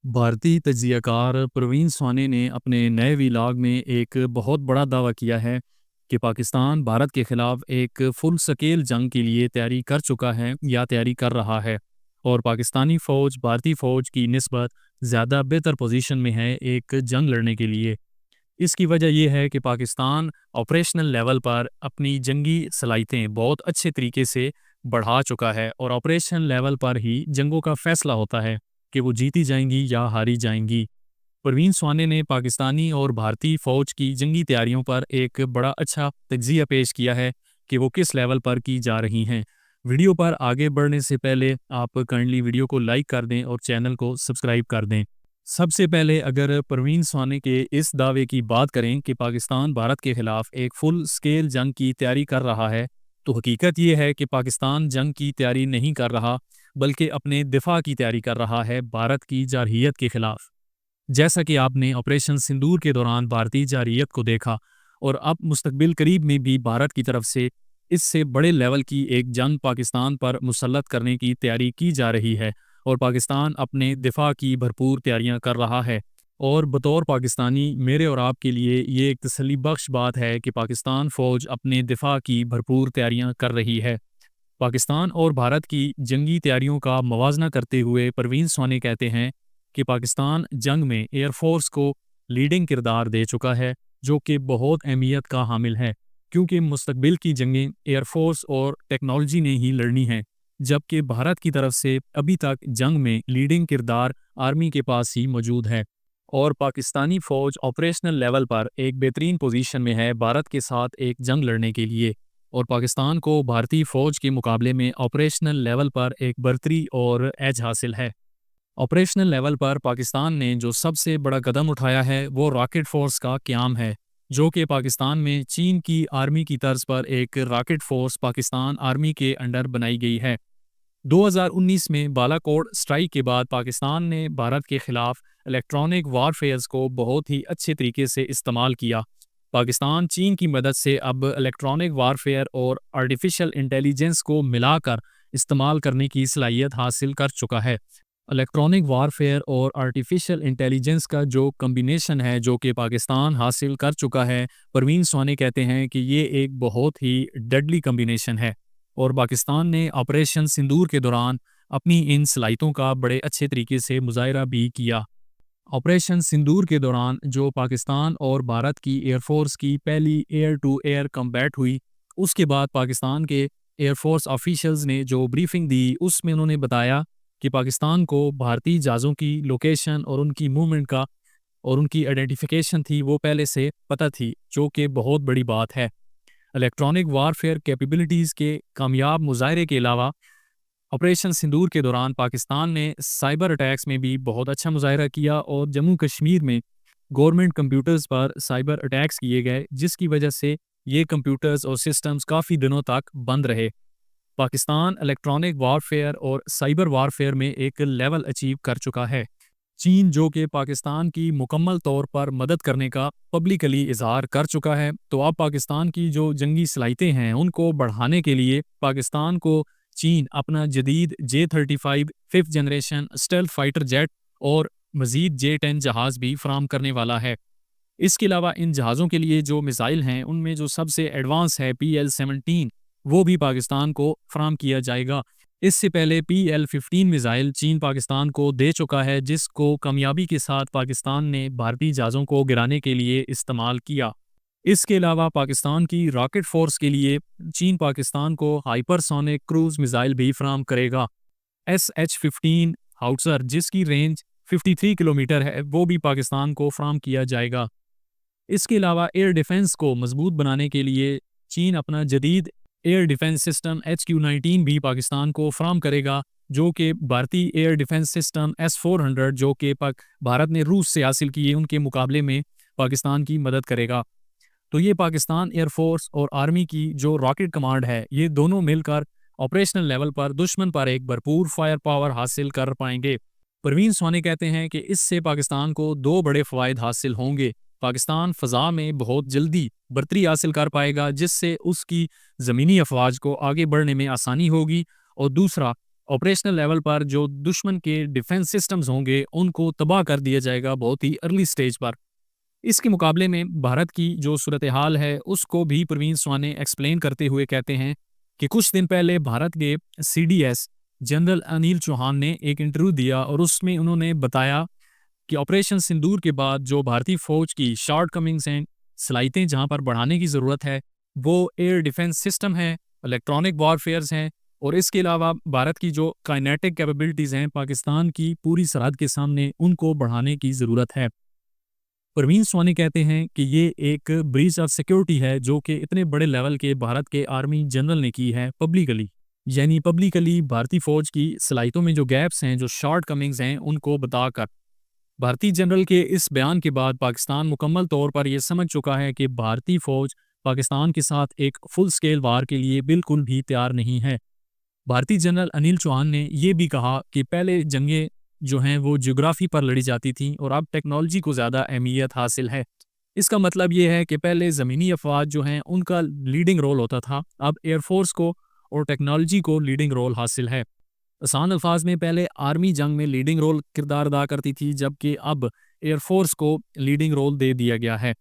भारतीय तज्ज़िया car Praveen Svane ने अपने नए व्लॉग में एक बहुत बड़ा दावा किया है कि पाकिस्तान भारत के ख़िलाफ़ एक फुल स्केल जंग के लिए तैयारी कर चुका है या तैयारी कर रहा है और पाकिस्तानी फ़ौज भारतीय फ़ौज की निस्बत ज़्यादा बेहतर पोजीशन में है एक जंग लड़ने के लिए। इसकी वजह यह है कि पाकिस्तान ऑपरेशनल लेवल पर अपनी जंगी सलाहियतें बहुत अच्छे तरीके से बढ़ा चुका है और ऑपरेशन लेवल पर ही जंगों का फ़ैसला होता है कि वो जीती जाएंगी या हारी जाएंगी। परवीन स्वाने ने पाकिस्तानी और भारतीय फ़ौज की जंगी तैयारियों पर एक बड़ा अच्छा तज्ज़िया पेश किया है कि वो किस लेवल पर की जा रही हैं। वीडियो पर आगे बढ़ने से पहले आप काइंडली वीडियो को लाइक कर दें और चैनल को सब्सक्राइब कर दें। सबसे पहले अगर परवीन स्वाने के इस दावे की बात करें कि पाकिस्तान भारत के ख़िलाफ़ एक फुल स्केल जंग की तैयारी कर रहा है, तो हकीकत ये है कि पाकिस्तान जंग की तैयारी नहीं कर रहा बल्कि अपने दिफा की तैयारी कर रहा है भारत की जारहियत के ख़िलाफ़। जैसा कि आपने ऑपरेशन सिंदूर के दौरान भारतीय जारहियत को देखा और अब मुस्तकबिल करीब में भी भारत की तरफ से इससे बड़े लेवल की एक जंग पाकिस्तान पर मुसल्लत करने की तैयारी की जा रही है और पाकिस्तान अपने दिफा की भरपूर तैयारियां कर रहा है। और बतौर पाकिस्तानी मेरे और आपके लिए ये एक तसल्ली बख्श बात है कि पाकिस्तान फ़ौज अपने दिफा की भरपूर तैयारियां कर रही है। पाकिस्तान और भारत की जंगी तैयारियों का मवाजना करते हुए परवीन स्वाने कहते हैं कि पाकिस्तान जंग में एयरफोर्स को लीडिंग किरदार दे चुका है, जो कि बहुत अहमियत का हामिल है क्योंकि मुस्तकबिल की जंगें एयरफोर्स और टेक्नोलॉजी ने ही लड़नी हैं, जबकि भारत की तरफ से अभी तक जंग में लीडिंग किरदार आर्मी के पास ही मौजूद है और पाकिस्तानी फ़ौज ऑपरेशनल लेवल पर एक बेहतरीन पोजीशन में है भारत के साथ एक जंग लड़ने के लिए। और पाकिस्तान को भारतीय फ़ौज के मुकाबले में ऑपरेशनल लेवल पर एक बर्तरी और एज हासिल है। ऑपरेशनल लेवल पर पाकिस्तान ने जो सबसे बड़ा कदम उठाया है वो रॉकेट फोर्स का क़याम है, जो कि पाकिस्तान में चीन की आर्मी की तर्ज पर एक रॉकेट फोर्स पाकिस्तान आर्मी के अंडर बनाई गई है। 2019 में बालाकोट स्ट्राइक के बाद पाकिस्तान ने भारत के ख़िलाफ़ इलेक्ट्रॉनिक वारफेयर्स को बहुत ही अच्छे तरीके से इस्तेमाल किया। पाकिस्तान चीन की मदद से अब इलेक्ट्रॉनिक वारफेयर और आर्टिफिशियल इंटेलिजेंस को मिलाकर इस्तेमाल करने की सलाहियत हासिल कर चुका है। इलेक्ट्रॉनिक वारफेयर और आर्टिफिशियल इंटेलिजेंस का जो कम्बिनेशन है जो कि पाकिस्तान हासिल कर चुका है, परवीन स्वाने कहते हैं कि ये एक बहुत ही डेडली कम्बिनेशन है और पाकिस्तान ने ऑपरेशन सिंदूर के दौरान अपनी इन सलाहियतों का बड़े अच्छे तरीके से मुजाहिरा भी किया। ऑपरेशन सिंदूर के दौरान जो पाकिस्तान और भारत की एयरफोर्स की पहली एयर टू एयर कम्बैट हुई, उसके बाद पाकिस्तान के एयरफोर्स ऑफिशियल्स ने जो ब्रीफिंग दी उसमें उन्होंने बताया कि पाकिस्तान को भारतीय जहाज़ों की लोकेशन और उनकी मूवमेंट का और उनकी आइडेंटिफिकेशन थी वो पहले से पता थी, जो कि बहुत बड़ी बात है। इलेक्ट्रॉनिक वारफेयर कैपेबिलिटीज़ के कामयाब मुजाहरे के अलावा ऑपरेशन सिंदूर के दौरान पाकिस्तान ने साइबर अटैक्स में भी बहुत अच्छा मुजाहरा किया और जम्मू कश्मीर में गवर्नमेंट कंप्यूटर्स पर साइबर अटैक्स किए गए, जिसकी वजह से ये कंप्यूटर्स और सिस्टम्स काफ़ी दिनों तक बंद रहे। पाकिस्तान इलेक्ट्रॉनिक वारफेयर और साइबर वारफेयर में एक लेवल अचीव कर चुका है। चीन जो कि पाकिस्तान की मुकम्मल तौर पर मदद करने का पब्लिकली इजहार कर चुका है, तो अब पाकिस्तान की जो जंगी सलाहियतें हैं उनको बढ़ाने के लिए पाकिस्तान को चीन अपना जदीद J-35 5th generation stealth fighter jet और मज़ीद J-10 जहाज़ भी फराम करने वाला है। इसके अलावा इन जहाज़ों के लिए जो मिसाइल हैं उनमें जो सबसे एडवांस है PL-17, वो भी पाकिस्तान को फराम किया जाएगा। इससे पहले PL-15 मिसाइल चीन पाकिस्तान को दे चुका है, जिसको कामयाबी के साथ पाकिस्तान ने भारतीय जहाज़ों को गिराने के लिए इस्तेमाल किया। इसके अलावा पाकिस्तान की रॉकेट फोर्स के लिए चीन पाकिस्तान को हाइपरसोनिक क्रूज मिसाइल भी फराम करेगा। SH-15 हाउट्सर जिसकी रेंज 53 किलोमीटर है, वो भी पाकिस्तान को फराम किया जाएगा। इसके अलावा एयर डिफेंस को मजबूत बनाने के लिए चीन अपना जदीद एयर डिफेंस सिस्टम HQ-19 भी पाकिस्तान को फराम करेगा, जो कि भारतीय एयर डिफेंस सिस्टम S-400 जो कि भारत ने रूस से हासिल किए उनके मुकाबले में पाकिस्तान की मदद करेगा। तो ये पाकिस्तान एयरफोर्स और आर्मी की जो रॉकेट कमांड है, ये दोनों मिलकर ऑपरेशनल लेवल पर दुश्मन पर एक भरपूर फायर पावर हासिल कर पाएंगे। परवीन स्वाने कहते हैं कि इससे पाकिस्तान को दो बड़े फ़वाइद हासिल होंगे। पाकिस्तान फ़ज़ा में बहुत जल्दी बर्तरी हासिल कर पाएगा, जिससे उसकी ज़मीनी अफवाज को आगे बढ़ने में आसानी होगी, और दूसरा ऑपरेशनल लेवल पर जो दुश्मन के डिफेंस सिस्टम्स होंगे उनको तबाह कर दिया जाएगा बहुत ही अर्ली स्टेज पर। इसके मुकाबले में भारत की जो सूरत हाल है उसको भी प्रवीण स्वाने एक्सप्लेन करते हुए कहते हैं कि कुछ दिन पहले भारत के CDS जनरल अनिल चौहान ने एक इंटरव्यू दिया और उसमें उन्होंने बताया कि ऑपरेशन सिंदूर के बाद जो भारतीय फौज की शॉर्ट कमिंग्स हैं, सलाहियतें जहां पर बढ़ाने की ज़रूरत है, वो एयर डिफेंस सिस्टम है, इलेक्ट्रॉनिक वॉरफेयर्स हैं, और इसके अलावा भारत की जो काइनेटिक कैपेबिलिटीज़ हैं पाकिस्तान की पूरी सरहद के सामने, उनको बढ़ाने की ज़रूरत है। प्रवीण स्वानी कहते हैं कि ये एक ब्रीच ऑफ सिक्योरिटी है जो कि इतने बड़े लेवल के भारत के आर्मी जनरल ने की है पब्लिकली, यानी पब्लिकली भारतीय फौज की सलाहियतों में जो गैप्स हैं, जो शॉर्ट कमिंग्स हैं, उनको बताकर। भारतीय जनरल के इस बयान के बाद पाकिस्तान मुकम्मल तौर पर यह समझ चुका है कि भारतीय फौज पाकिस्तान के साथ एक फुल स्केल वार के लिए बिल्कुल भी तैयार नहीं है। भारतीय जनरल अनिल चौहान ने यह भी कहा कि पहले जंगें जो हैं वो ज्योग्राफी पर लड़ी जाती थीं और अब टेक्नोलॉजी को ज़्यादा अहमियत हासिल है। इसका मतलब ये है कि पहले ज़मीनी अफवाज जो हैं उनका लीडिंग रोल होता था, अब एयरफोर्स को और टेक्नोलॉजी को लीडिंग रोल हासिल है। आसान अल्फाज में पहले आर्मी जंग में लीडिंग रोल किरदार अदा करती थी, जबकि अब एयरफोर्स को लीडिंग रोल दे दिया गया है।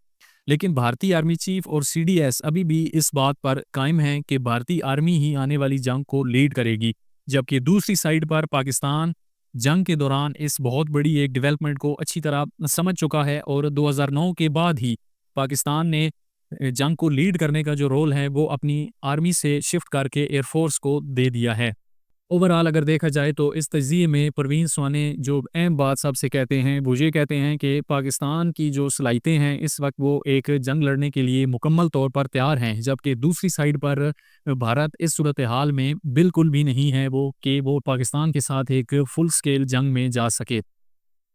लेकिन भारतीय आर्मी चीफ और CDS अभी भी इस बात पर कायम हैं कि भारतीय आर्मी ही आने वाली जंग को लीड करेगी, जबकि दूसरी साइड पर पाकिस्तान जंग के दौरान इस बहुत बड़ी एक डेवलपमेंट को अच्छी तरह समझ चुका है और 2009 के बाद ही पाकिस्तान ने जंग को लीड करने का जो रोल है वो अपनी आर्मी से शिफ्ट करके एयरफोर्स को दे दिया है। ओवरऑल अगर देखा जाए तो इस तज्ज़िये में प्रवीण स्वाने जो अहम बात सबसे कहते हैं वो ये कहते हैं कि पाकिस्तान की जो सलाहियतें हैं इस वक्त वो एक जंग लड़ने के लिए मुकम्मल तौर पर तैयार हैं, जबकि दूसरी साइड पर भारत इस सूरत हाल में बिल्कुल भी नहीं है वो कि वो पाकिस्तान के साथ एक फुल स्केल जंग में जा सके।